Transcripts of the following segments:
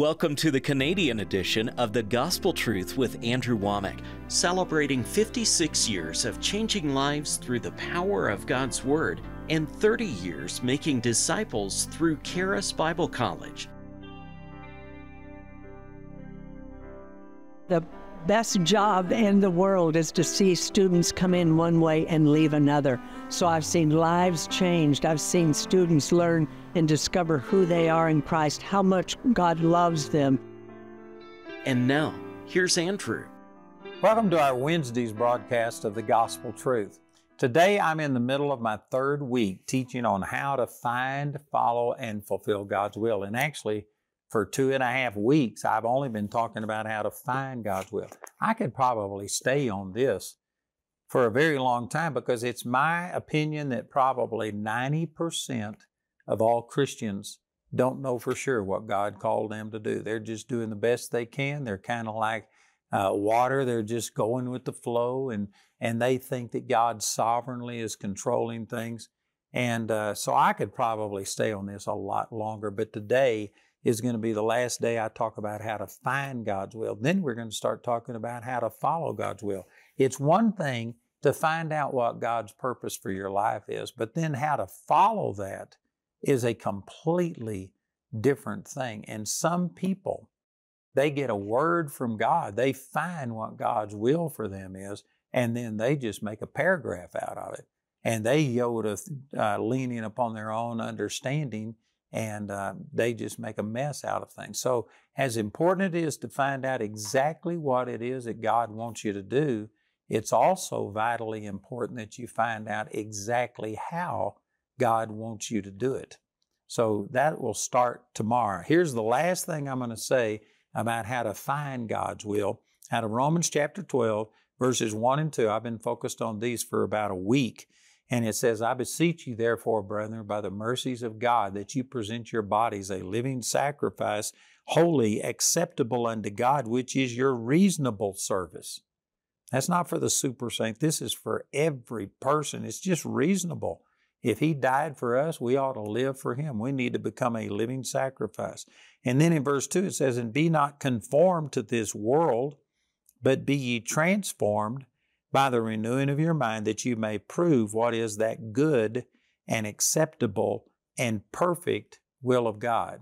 Welcome to the Canadian edition of The Gospel Truth with Andrew Wommack, celebrating 56 years of changing lives through the power of God's Word and 30 years making disciples through Charis Bible College. The best job in the world is to see students come in one way and leave another. So I've seen lives changed. I've seen students learn and discover who they are in Christ, how much God loves them. And now, here's Andrew. Welcome to our Wednesday's broadcast of the Gospel Truth. Today I'm in the middle of my third week teaching on how to find, follow, and fulfill God's will. And actually, for 2.5 weeks, I've only been talking about how to find God's will. I could probably stay on this for a very long time because it's my opinion that probably 90% of all Christians don't know for sure what God called them to do. They're just doing the best they can. They're kind of like water. They're just going with the flow, and they think that God sovereignly is controlling things. And so I could probably stay on this a lot longer, but today is going to be the last day I talk about how to find God's will. Then we're going to start talking about how to follow God's will. It's one thing to find out what God's purpose for your life is, but then how to follow that is a completely different thing. And some people, they get a word from God. They find what God's will for them is, and then they just make a paragraph out of it. And they go to leaning upon their own understanding, and they just make a mess out of things. So as important it is to find out exactly what it is that God wants you to do, it's also vitally important that you find out exactly how God wants you to do it. So that will start tomorrow. Here's the last thing I'm going to say about how to find God's will. Out of Romans chapter 12, verses 1 and 2. I've been focused on these for about a week. And it says, I beseech you, therefore, brethren, by the mercies of God, that you present your bodies a living sacrifice, holy, acceptable unto God, which is your reasonable service. That's not for the super saint. This is for every person. It's just reasonable. If He died for us, we ought to live for Him. We need to become a living sacrifice. And then in verse 2 it says, and be not conformed to this world, but be ye transformed by the renewing of your mind, that you may prove what is that good and acceptable and perfect will of God.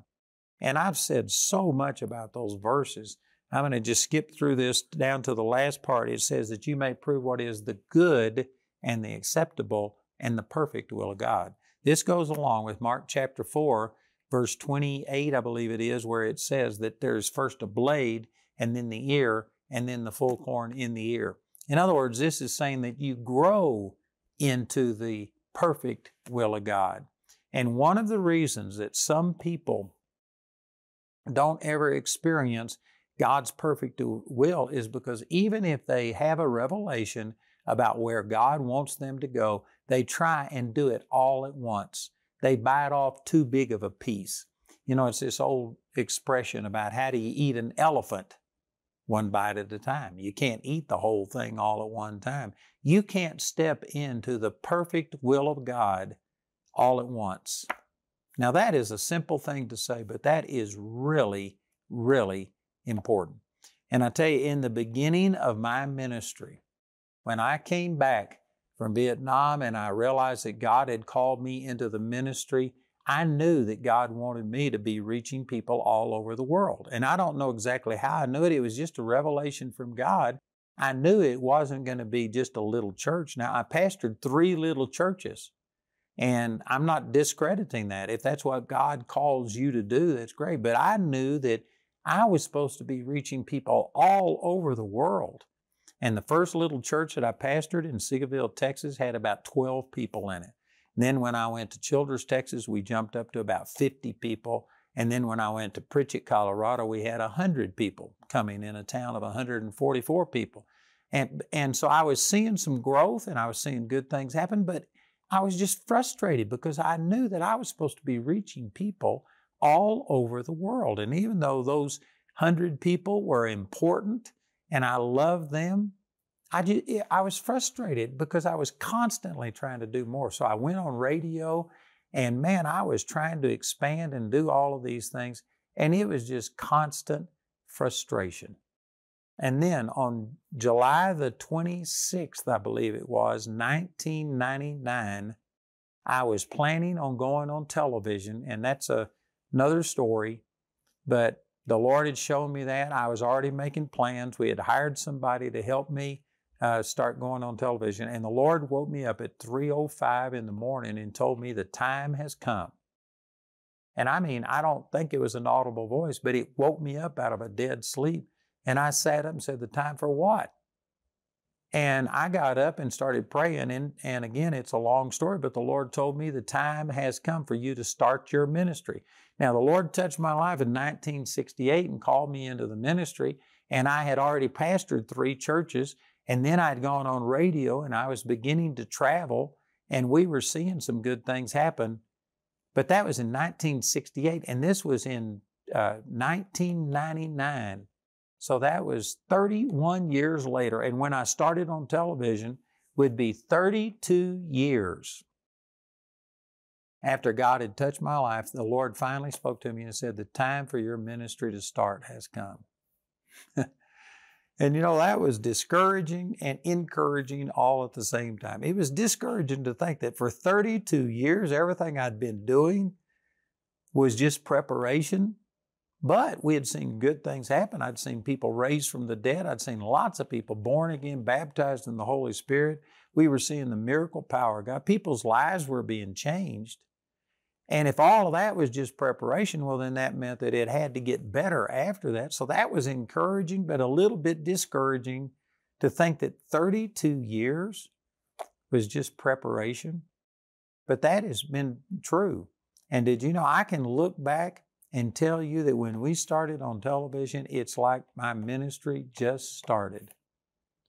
And I've said so much about those verses. I'm going to just skip through this down to the last part. It says that you may prove what is the good and the acceptable and the perfect will of God. This goes along with Mark chapter 4, verse 28, I believe it is, where it says that there's first a blade and then the ear and then the full corn in the ear. In other words, this is saying that you grow into the perfect will of God. And one of the reasons that some people don't ever experience God's perfect will is because even if they have a revelation about where God wants them to go, they try and do it all at once. They bite off too big of a piece. You know, it's this old expression about how do you eat an elephant? One bite at a time. You can't eat the whole thing all at one time. You can't step into the perfect will of God all at once. Now that is a simple thing to say, but that is really, really important. And I tell you, in the beginning of my ministry, when I came back from Vietnam and I realized that God had called me into the ministry, I knew that God wanted me to be reaching people all over the world. And I don't know exactly how I knew it. It was just a revelation from God. I knew it wasn't going to be just a little church. Now, I pastored 3 little churches, and I'm not discrediting that. If that's what God calls you to do, that's great. But I knew that I was supposed to be reaching people all over the world. And the first little church that I pastored in Seagoville, Texas, had about 12 people in it. Then when I went to Childress, Texas, we jumped up to about 50 people. And then when I went to Pritchett, Colorado, we had 100 people coming in a town of 144 people. And so I was seeing some growth and I was seeing good things happen, but I was just frustrated because I knew that I was supposed to be reaching people all over the world. And even though those 100 people were important and I loved them, I was frustrated because I was constantly trying to do more. So I went on radio and man, I was trying to expand and do all of these things. And it was just constant frustration. And then on July the 26th, I believe it was, 1999, I was planning on going on television, and that's another story, but the Lord had shown me that. I was already making plans. We had hired somebody to help me start going on television, and the Lord woke me up at 3:05 in the morning and told me the time has come. And I mean, I don't think it was an audible voice, but it woke me up out of a dead sleep. And I sat up and said, the time for what? And I got up and started praying. And again, it's a long story, but the Lord told me the time has come for you to start your ministry. Now, the Lord touched my life in 1968 and called me into the ministry. And I had already pastored 3 churches. And then I'd gone on radio and I was beginning to travel. And we were seeing some good things happen. But that was in 1968. And this was in 1999. So that was 31 years later. And when I started on television, would be 32 years after God had touched my life, the Lord finally spoke to me and said, the time for your ministry to start has come. And you know, that was discouraging and encouraging all at the same time. It was discouraging to think that for 32 years, everything I'd been doing was just preparation. But we had seen good things happen. I'd seen people raised from the dead. I'd seen lots of people born again, baptized in the Holy Spirit. We were seeing the miracle power of God. People's lives were being changed. And if all of that was just preparation, well, then that meant that it had to get better after that. So that was encouraging, but a little bit discouraging to think that 32 years was just preparation. But that has been true. And did you know, I can look back and tell you that when we started on television, it's like my ministry just started.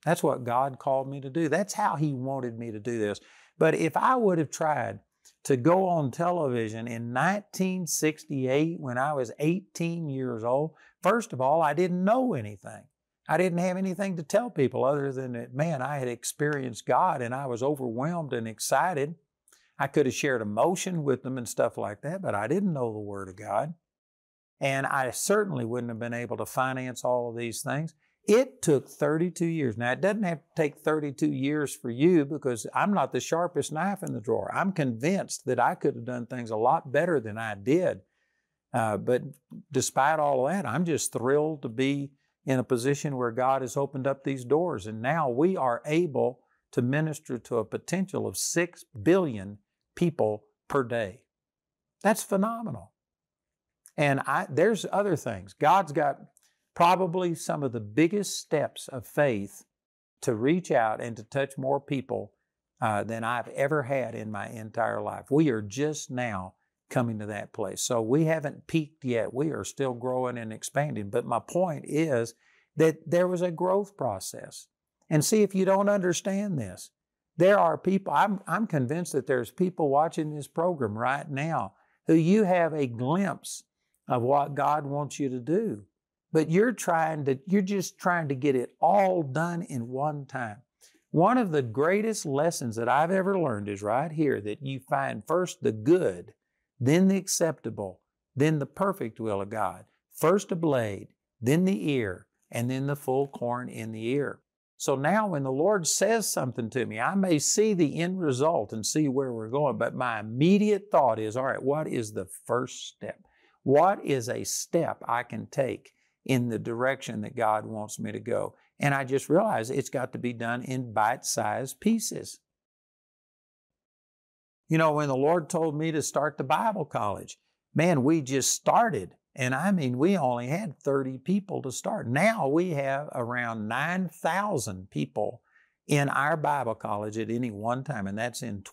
That's what God called me to do. That's how He wanted me to do this. But if I would have tried to go on television in 1968 when I was 18 years old, first of all, I didn't know anything. I didn't have anything to tell people other than that, man, I had experienced God and I was overwhelmed and excited. I could have shared emotion with them and stuff like that, but I didn't know the Word of God. And I certainly wouldn't have been able to finance all of these things. It took 32 years. Now, it doesn't have to take 32 years for you because I'm not the sharpest knife in the drawer. I'm convinced that I could have done things a lot better than I did. But despite all of that, I'm just thrilled to be in a position where God has opened up these doors. And now we are able to minister to a potential of 6 billion people per day. That's phenomenal. And there's other things. God's got probably some of the biggest steps of faith to reach out and to touch more people than I've ever had in my entire life. We are just now coming to that place. So we haven't peaked yet. We are still growing and expanding. But my point is that there was a growth process. And see, if you don't understand this, there are people, I'm convinced that there's people watching this program right now who you have a glimpse of what God wants you to do. But you're just trying to get it all done in one time. One of the greatest lessons that I've ever learned is right here, that you find first the good, then the acceptable, then the perfect will of God. First a blade, then the ear, and then the full corn in the ear. So now when the Lord says something to me, I may see the end result and see where we're going, but my immediate thought is, all right, what is the first step? What is a step I can take in the direction that God wants me to go? And I just realized it's got to be done in bite-sized pieces. You know, when the Lord told me to start the Bible college, man, we just started. And I mean, we only had 30 people to start. Now we have around 9,000 people in our Bible college at any one time, and that's in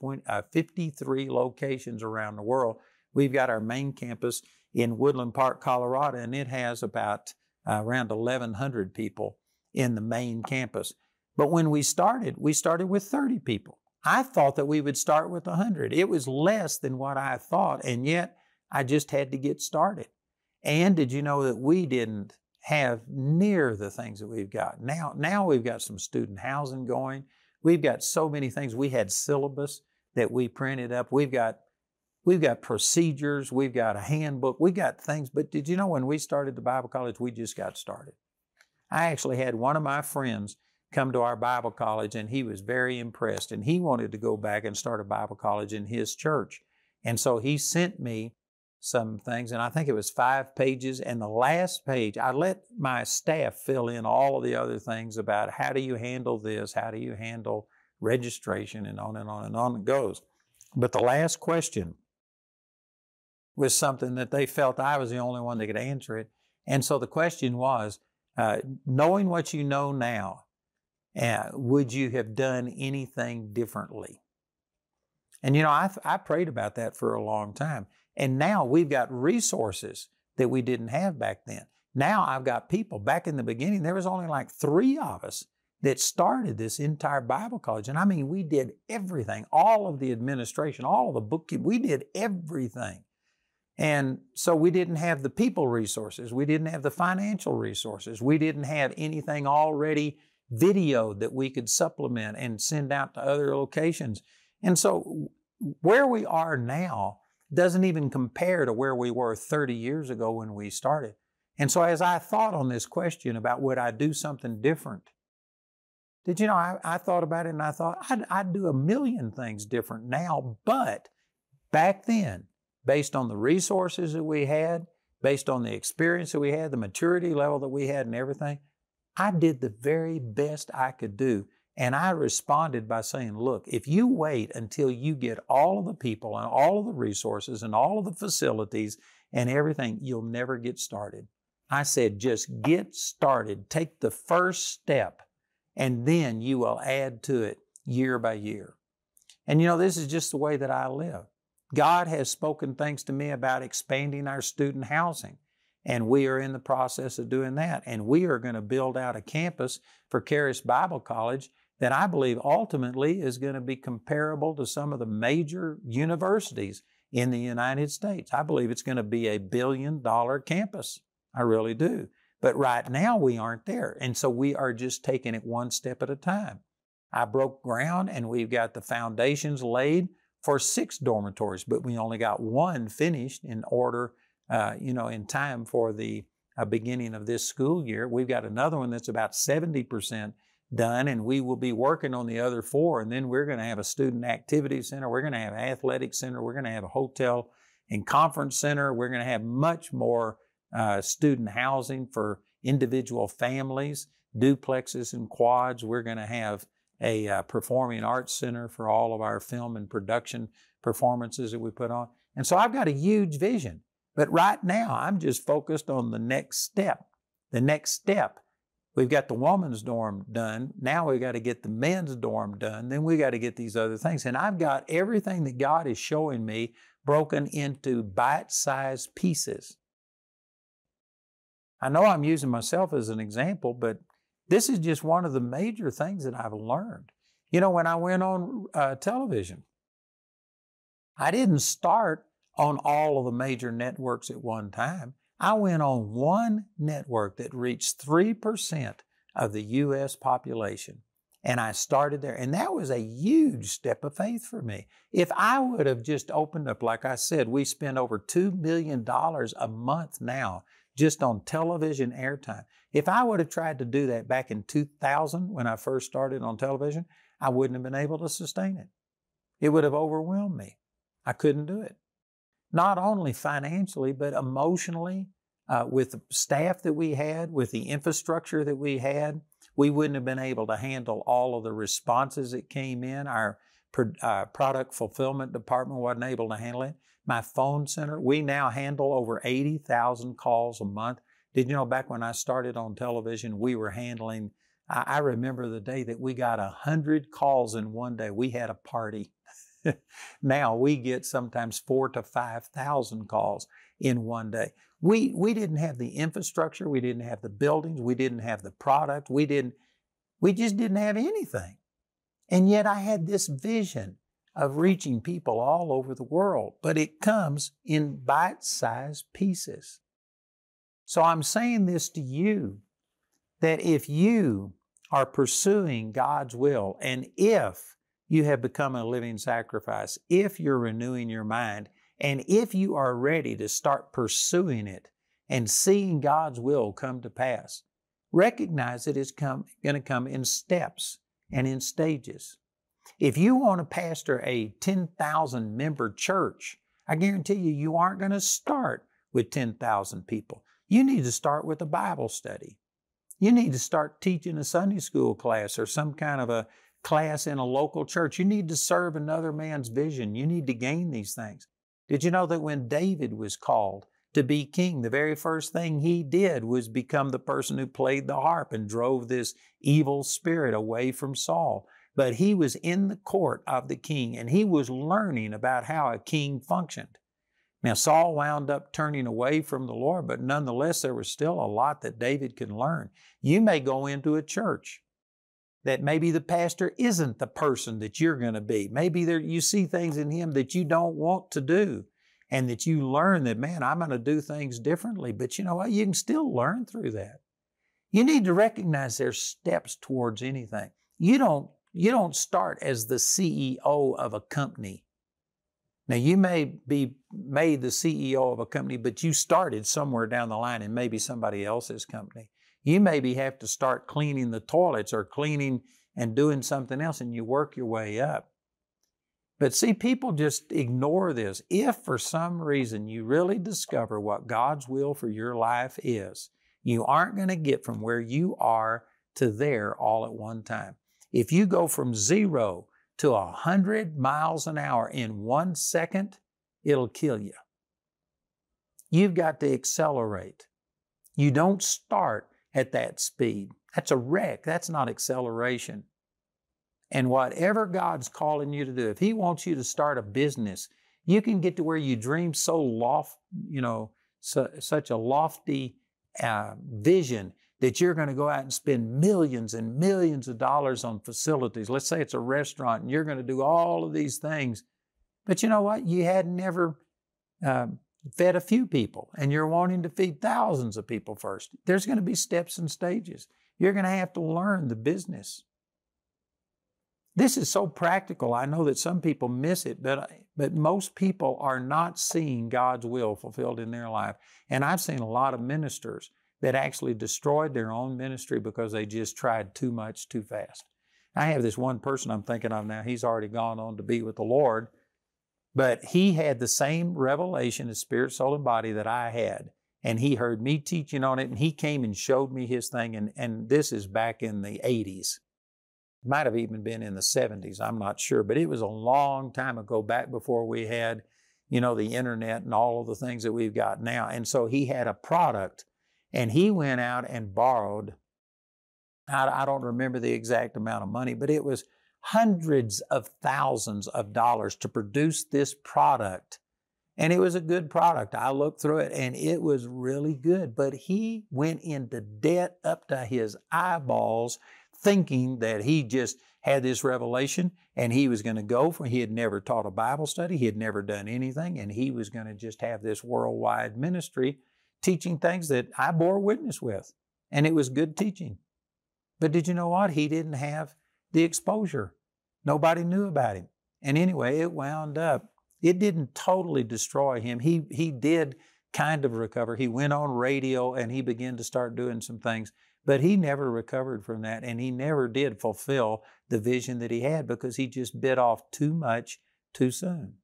53 locations around the world. We've got our main campus in Woodland Park, Colorado, and it has about around 1,100 people in the main campus. But when we started with 30 people. I thought that we would start with 100. It was less than what I thought, and yet I just had to get started. And did you know that we didn't have near the things that we've got? Now we've got some student housing going. We've got so many things. We had syllabus that we printed up. We've got We've got procedures. We've got a handbook. We've got things. But did you know when we started the Bible college, we just got started? I actually had one of my friends come to our Bible college, and he was very impressed, and he wanted to go back and start a Bible college in his church. And so he sent me some things, and I think it was 5 pages, and the last page, I let my staff fill in all of the other things about how do you handle this, how do you handle registration, and on and on and on it goes. But the last question was something that they felt I was the only one that could answer it. And so the question was, knowing what you know now, would you have done anything differently? And you know, I prayed about that for a long time. And now we've got resources that we didn't have back then. Now I've got people. Back in the beginning, there was only like 3 of us that started this entire Bible college. And I mean, we did everything, all of the administration, all of the bookkeeping, we did everything. And so we didn't have the people resources. We didn't have the financial resources. We didn't have anything already videoed that we could supplement and send out to other locations. And so where we are now doesn't even compare to where we were 30 years ago when we started. And so as I thought on this question about would I do something different, did you know, I thought about it and I thought I'd do a million things different now, but back then, based on the resources that we had, based on the experience that we had, the maturity level that we had and everything, I did the very best I could do. And I responded by saying, look, if you wait until you get all of the people and all of the resources and all of the facilities and everything, you'll never get started. I said, just get started. Take the first step, and then you will add to it year by year. And you know, this is just the way that I live. God has spoken things to me about expanding our student housing. And we are in the process of doing that. And we are going to build out a campus for Charis Bible College that I believe ultimately is going to be comparable to some of the major universities in the United States. I believe it's going to be $1 billion campus. I really do. But right now we aren't there. And so we are just taking it one step at a time. I broke ground and we've got the foundations laid for 6 dormitories, but we only got 1 finished in order, in time for the beginning of this school year. We've got another one that's about 70% done, and we will be working on the other 4. And then we're going to have a student activity center. We're going to have an athletic center. We're going to have a hotel and conference center. We're going to have much more student housing for individual families, duplexes and quads. We're going to have a performing arts center for all of our film and production performances that we put on. And so I've got a huge vision. But right now, I'm just focused on the next step. The next step. We've got the woman's dorm done. Now we've got to get the men's dorm done. Then we got to get these other things. And I've got everything that God is showing me broken into bite-sized pieces. I know I'm using myself as an example, but this is just one of the major things that I've learned. You know, when I went on television, I didn't start on all of the major networks at one time. I went on one network that reached 3% of the U.S. population, and I started there. And that was a huge step of faith for me. If I would have just opened up, like I said, we spend over $2 million a month now just on television airtime. If I would have tried to do that back in 2000 when I first started on television, I wouldn't have been able to sustain it. It would have overwhelmed me. I couldn't do it. Not only financially, but emotionally, with the staff that we had, with the infrastructure that we had, we wouldn't have been able to handle all of the responses that came in. Our product fulfillment department wasn't able to handle it. My phone center, we now handle over 80,000 calls a month. Did you know back when I started on television, we were handling, I remember the day that we got 100 calls in one day. We had a party. Now we get sometimes 4,000 to 5,000 calls in one day. We didn't have the infrastructure. We didn't have the buildings. We didn't have the product. We just didn't have anything. And yet I had this vision of reaching people all over the world, but it comes in bite-sized pieces. So I'm saying this to you, that if you are pursuing God's will, and if you have become a living sacrifice, if you're renewing your mind, And if you are ready to start pursuing it and seeing God's will come to pass, recognize that it's going to come in steps and in stages. If you want to pastor a 10,000 member church, I guarantee you aren't going to start with 10,000 people. You need to start with a Bible study. You need to start teaching a Sunday school class or some kind of a class in a local church. You need to serve another man's vision. You need to gain these things. Did you know that when David was called to be king, the very first thing he did was become the person who played the harp and drove this evil spirit away from Saul? But he was in the court of the king, and he was learning about how a king functioned. Now, Saul wound up turning away from the Lord, but nonetheless, there was still a lot that David could learn. You may go into a church that maybe the pastor isn't the person that you're going to be. Maybe you see things in him that you don't want to do, and that you learn that, man, I'm going to do things differently. But you know what? You can still learn through that. You need to recognize there's steps towards anything. You don't start as the CEO of a company. Now, you may be made the CEO of a company, but you started somewhere down the line in maybe somebody else's company. You maybe have to start cleaning the toilets or cleaning and doing something else, and you work your way up. But see, people just ignore this. If for some reason you really discover what God's will for your life is, you aren't going to get from where you are to there all at one time. If you go from 0 to 100 miles an hour in 1 second, it'll kill you. You've got to accelerate. You don't start at that speed. That's a wreck. That's not acceleration. And whatever God's calling you to do, if He wants you to start a business, you can get to where you dream such a lofty vision that you're going to go out and spend millions and millions of dollars on facilities. Let's say it's a restaurant and you're going to do all of these things. But you know what? You had never fed a few people, and you're wanting to feed thousands of people first. There's going to be steps and stages. You're going to have to learn the business. This is so practical. I know that some people miss it, but most people are not seeing God's will fulfilled in their life. And I've seen a lot of ministers that actually destroyed their own ministry because they just tried too much too fast. I have this one person I'm thinking of now. He's already gone on to be with the Lord, but he had the same revelation of spirit, soul, and body that I had. And he heard me teaching on it, and he came and showed me his thing. And this is back in the 80s. It might have even been in the 70s. I'm not sure, but it was a long time ago, back before we had, the internet and all of the things that we've got now. And so he had a product, and he went out and borrowed, I don't remember the exact amount of money, but it was hundreds of thousands of dollars to produce this product. And it was a good product. I looked through it, and it was really good. But he went into debt up to his eyeballs, thinking that he just had this revelation and he was going to go for, he had never taught a Bible study, he had never done anything, and he was going to just have this worldwide ministry teaching things that I bore witness with. And it was good teaching. But did you know what? He didn't have the exposure. Nobody knew about him. And anyway, it wound up, it didn't totally destroy him. He did kind of recover. He went on radio and he began to start doing some things. But he never recovered from that, and he never did fulfill the vision that he had because he just bit off too much too soon.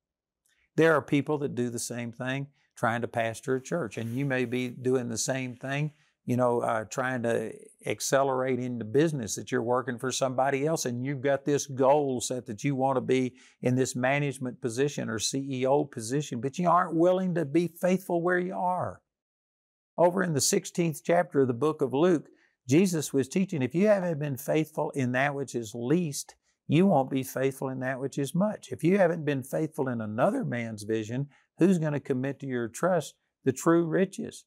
There are people that do the same thing, trying to pastor a church, and you may be doing the same thing, trying to accelerate into business, that you're working for somebody else, and you've got this goal set that you want to be in this management position or CEO position, but you aren't willing to be faithful where you are. Over in the 16th chapter of the book of Luke, Jesus was teaching, if you haven't been faithful in that which is least, you won't be faithful in that which is much. If you haven't been faithful in another man's vision, who's going to commit to your trust the true riches?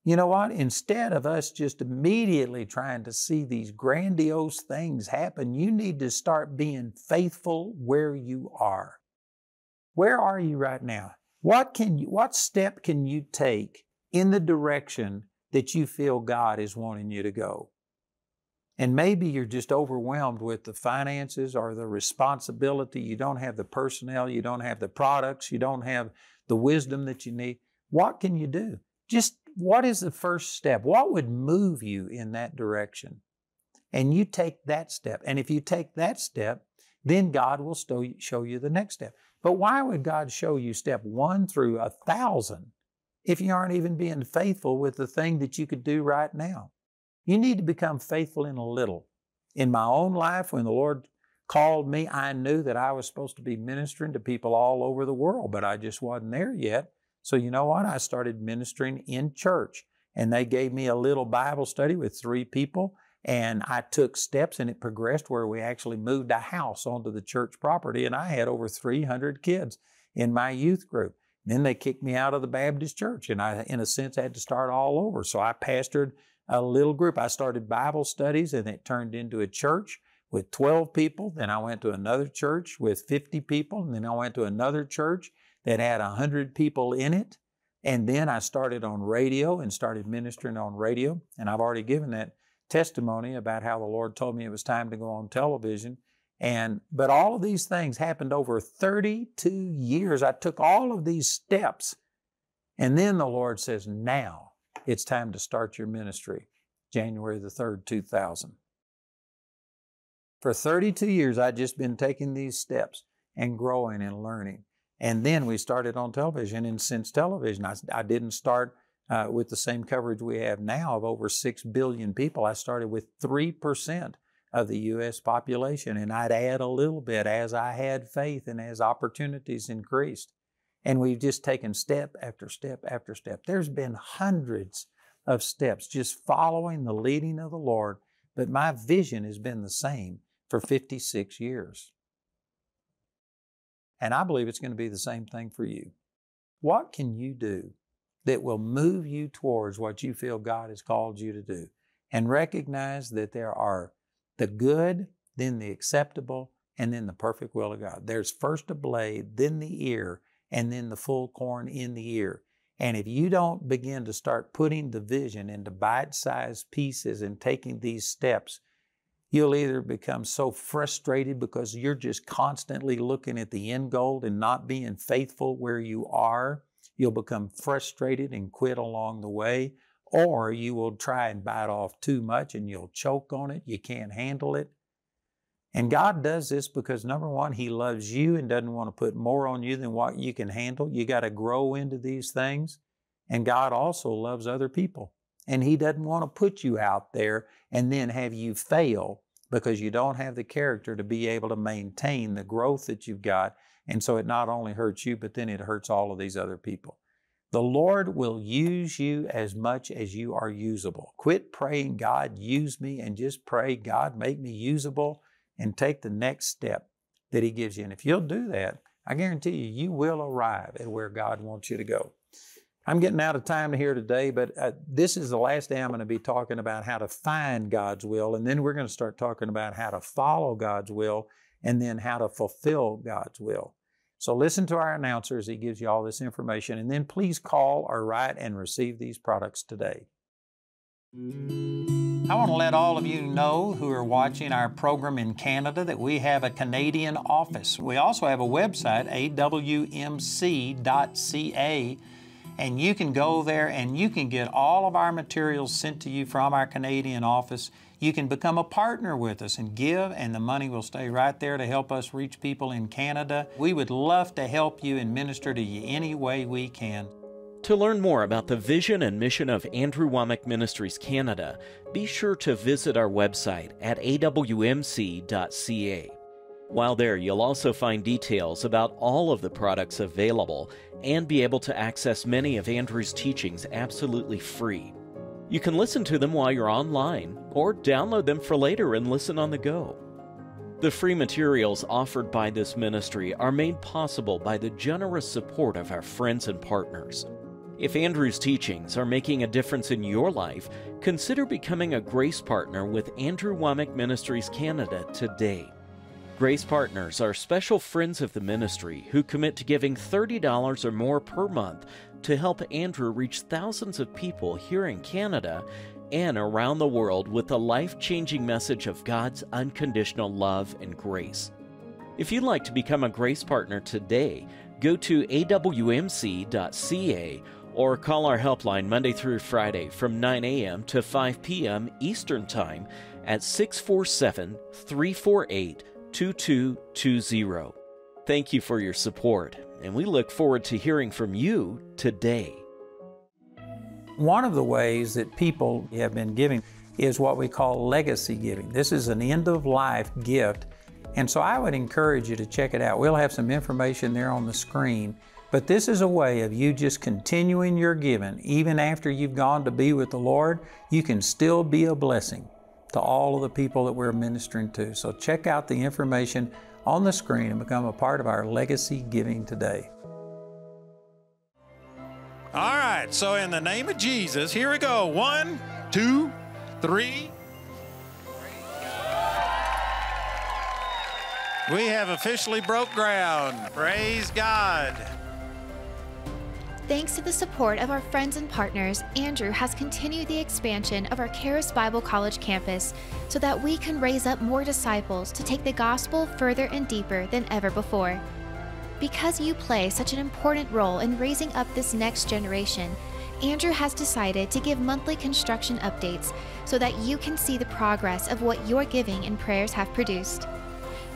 You know what? Instead of us just immediately trying to see these grandiose things happen, you need to start being faithful where you are. Where are you right now? What step can you take in the direction that you feel God is wanting you to go? And maybe you're just overwhelmed with the finances or the responsibility. You don't have the personnel, you don't have the products, you don't have the wisdom that you need. What can you do? Just what is the first step? What would move you in that direction? And you take that step. And if you take that step, then God will show you the next step. But why would God show you step 1 through 1,000 if you aren't even being faithful with the thing that you could do right now? You need to become faithful in a little. In my own life, when the Lord called me, I knew that I was supposed to be ministering to people all over the world, but I just wasn't there yet. So you know what? I started ministering in church, and they gave me a little Bible study with 3 people, and I took steps, and it progressed where we actually moved a house onto the church property, and I had over 300 kids in my youth group. Then they kicked me out of the Baptist church, and I, in a sense, had to start all over. So I pastored a little group. I started Bible studies, and it turned into a church with 12 people. Then I went to another church with 50 people, and then I went to another church that had 100 people in it. And then I started on radio and started ministering on radio. And I've already given that testimony about how the Lord told me it was time to go on television. But all of these things happened over 32 years. I took all of these steps. And then the Lord says, now it's time to start your ministry, January the 3rd, 2000. For 32 years, I'd just been taking these steps and growing and learning. And then we started on television. And since television, I didn't start with the same coverage we have now of over 6 billion people. I started with 3% of the U.S. population. And I'd add a little bit as I had faith and as opportunities increased. And we've just taken step after step after step. There's been hundreds of steps just following the leading of the Lord. But my vision has been the same for 56 years. And I believe it's going to be the same thing for you. What can you do that will move you towards what you feel God has called you to do? And recognize that there are the good, then the acceptable, and then the perfect will of God. There's first a blade, then the ear, and then the full corn in the ear. And if you don't begin to start putting the vision into bite-sized pieces and taking these steps, you'll either become so frustrated because you're just constantly looking at the end goal and not being faithful where you are. You'll become frustrated and quit along the way. Or you will try and bite off too much and you'll choke on it. You can't handle it. And God does this because, number one, He loves you and doesn't want to put more on you than what you can handle. You got to grow into these things. And God also loves other people. And He doesn't want to put you out there and then have you fail because you don't have the character to be able to maintain the growth that you've got. And so it not only hurts you, but then it hurts all of these other people. The Lord will use you as much as you are usable. Quit praying, God, use me, and just pray, God, make me usable, and take the next step that He gives you. And if you'll do that, I guarantee you, you will arrive at where God wants you to go. I'm getting out of time here today, but this is the last day I'm going to be talking about how to find God's will, and then we're going to start talking about how to follow God's will, and then how to fulfill God's will. So listen to our announcer as he gives you all this information, and then please call or write and receive these products today. I want to let all of you know who are watching our program in Canada that we have a Canadian office. We also have a website, awmc.ca, and you can go there and you can get all of our materials sent to you from our Canadian office. You can become a partner with us and give, and the money will stay right there to help us reach people in Canada. We would love to help you and minister to you any way we can. To learn more about the vision and mission of Andrew Wommack Ministries Canada, be sure to visit our website at awmc.ca. While there, you'll also find details about all of the products available and be able to access many of Andrew's teachings absolutely free. You can listen to them while you're online or download them for later and listen on the go. The free materials offered by this ministry are made possible by the generous support of our friends and partners. If Andrew's teachings are making a difference in your life, consider becoming a Grace Partner with Andrew Wommack Ministries Canada today. Grace Partners are special friends of the ministry who commit to giving $30 or more per month to help Andrew reach thousands of people here in Canada and around the world with the life-changing message of God's unconditional love and grace. If you'd like to become a Grace Partner today, go to awmc.ca or call our helpline Monday through Friday from 9 a.m. to 5 p.m. Eastern Time at 647-348-2220. Thank you for your support, and we look forward to hearing from you today. One of the ways that people have been giving is what we call legacy giving. This is an end-of-life gift, and so I would encourage you to check it out. We'll have some information there on the screen, but this is a way of you just continuing your giving. Even after you've gone to be with the Lord, you can still be a blessing to all of the people that we're ministering to. So check out the information on the screen and become a part of our legacy giving today. All right, so in the name of Jesus, here we go. 1, 2, 3. We have officially broke ground. Praise God. Thanks to the support of our friends and partners, Andrew has continued the expansion of our Charis Bible College campus so that we can raise up more disciples to take the gospel further and deeper than ever before. Because you play such an important role in raising up this next generation, Andrew has decided to give monthly construction updates so that you can see the progress of what your giving and prayers have produced.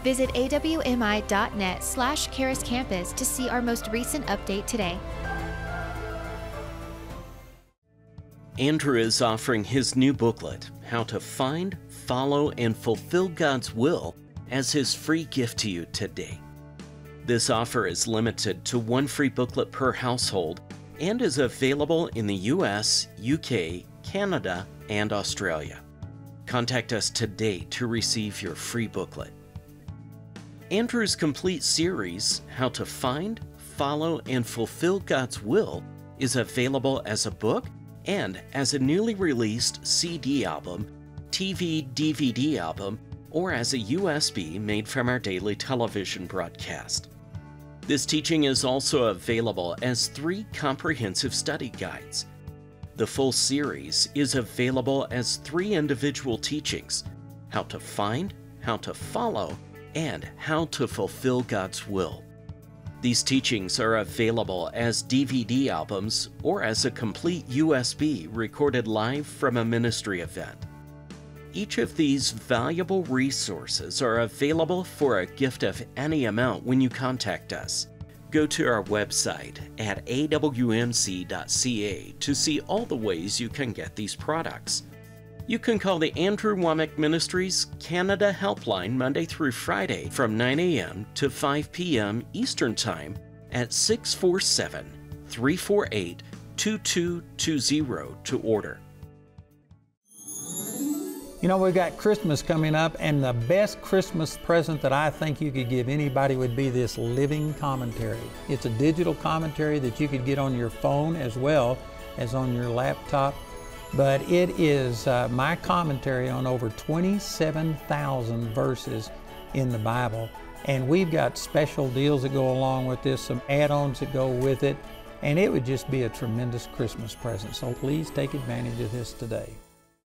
Visit awmi.net/Charis Campus to see our most recent update today. Andrew is offering his new booklet, How to Find, Follow, and Fulfill God's Will, as his free gift to you today. This offer is limited to one free booklet per household and is available in the US, UK, Canada, and Australia. Contact us today to receive your free booklet. Andrew's complete series, How to Find, Follow, and Fulfill God's Will, is available as a book and as a newly released CD album, TV DVD album, or as a USB made from our daily television broadcast. This teaching is also available as 3 comprehensive study guides. The full series is available as 3 individual teachings: How to Find, How to Follow, and How to Fulfill God's Will. These teachings are available as DVD albums or as a complete USB recorded live from a ministry event. Each of these valuable resources are available for a gift of any amount when you contact us. Go to our website at awmc.ca to see all the ways you can get these products. You can call the Andrew Wommack Ministries Canada Helpline Monday through Friday from 9 a.m. to 5 p.m. Eastern Time at 647-348-2220 to order. You know, we've got Christmas coming up, and the best Christmas present that I think you could give anybody would be this living commentary. It's a digital commentary that you could get on your phone as well as on your laptop. But it is my commentary on over 27,000 verses in the Bible. And we've got special deals that go along with this, some add-ons that go with it, and it would just be a tremendous Christmas present. So please take advantage of this today.